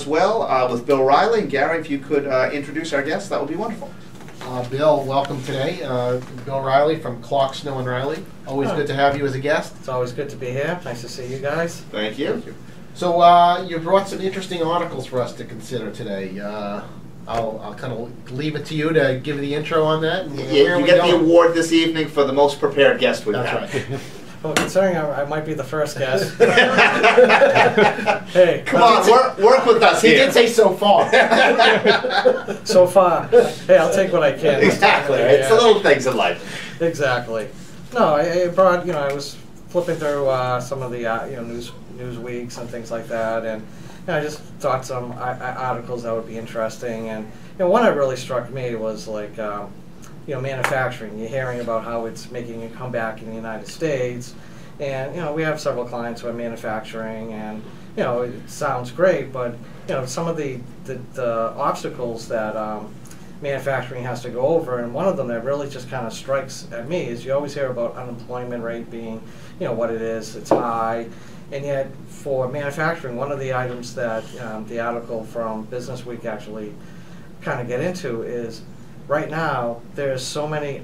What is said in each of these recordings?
well with Bill Riley. And Gary, if you could introduce our guest, that would be wonderful. Bill, welcome today. Bill Riley from Clarke, Snow & Riley. Always good to have you as a guest. It's always good to be here. Nice to see you guys. Thank you. So you brought some interesting articles for us to consider today. I'll kind of leave it to you to give the intro on that. And you get the award this evening for the most prepared guest we've had. That's right. Well, considering I might be the first guest. Hey, come on, work with us here. He did say so far. So far. Hey, I'll take what I can. Exactly. It's the little things in life. Exactly. No, I brought, I was flipping through some of the, news weeks and things like that, and I just thought some articles that would be interesting. And one that really struck me was like, manufacturing. You're hearing about how it's making a comeback in the United States, and we have several clients who are manufacturing, and it sounds great, but some of the obstacles that manufacturing has to go over, and one of them that really just kind of strikes at me is you always hear about unemployment rate being what it is, it's high, and yet for manufacturing, one of the items that the article from Business Week actually kind of get into is right now there's so many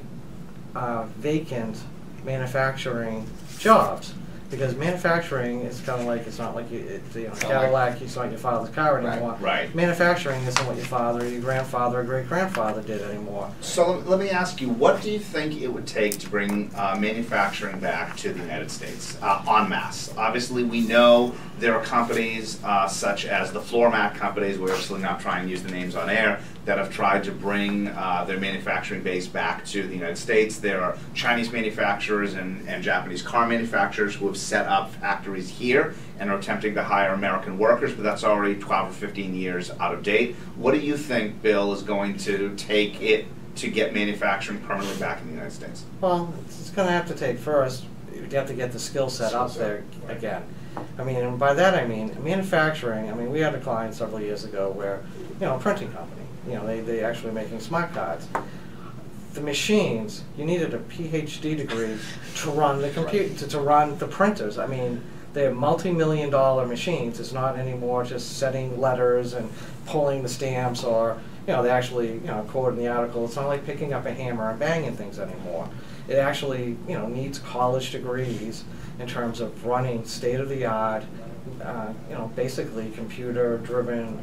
vacant manufacturing jobs, because manufacturing is kind of like, it's not like Cadillac, it's not your father's car anymore. Right. Manufacturing isn't what your father, your grandfather, or great-grandfather did anymore. So let me ask you, what do you think it would take to bring manufacturing back to the United States en masse? Obviously, we know there are companies such as the floor mat companies, we're obviously not trying to use the names on air, that have tried to bring their manufacturing base back to the United States. There are Chinese manufacturers and Japanese car manufacturers who have set up factories here and are attempting to hire American workers, but that's already 12 or 15 years out of date. What do you think, Bill, is going to take it to get manufacturing permanently back in the United States? Well, it's going to have to take first, you have to get the skill set up there again. I mean, and by that I mean manufacturing. We had a client several years ago where, a printing company, they actually making smart cards. The machines, you needed a PhD degree to run the computer, to run the printers. They're multi-million-dollar machines. It's not anymore just setting letters and pulling the stamps, or they actually, quoted in the article, it's not like picking up a hammer and banging things anymore. It actually, needs college degrees in terms of running state-of-the-art, basically computer-driven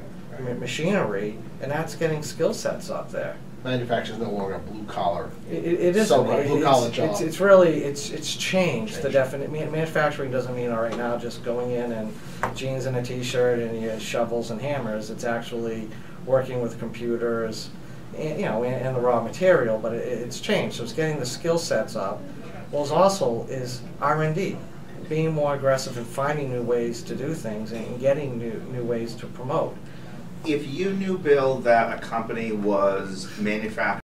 machinery, and that's getting skill sets up there. Manufacturing is no longer a blue collar. It isn't. Blue collar job. It's really it's changed. The definite manufacturing doesn't mean right now just going in and jeans and a t-shirt and your shovels and hammers. It's actually working with computers, and and the raw material. But it's changed. So it's getting the skill sets up. Well, it's also is R&D, being more aggressive and finding new ways to do things and getting new ways to promote. If you knew, Bill, that a company was manufacturing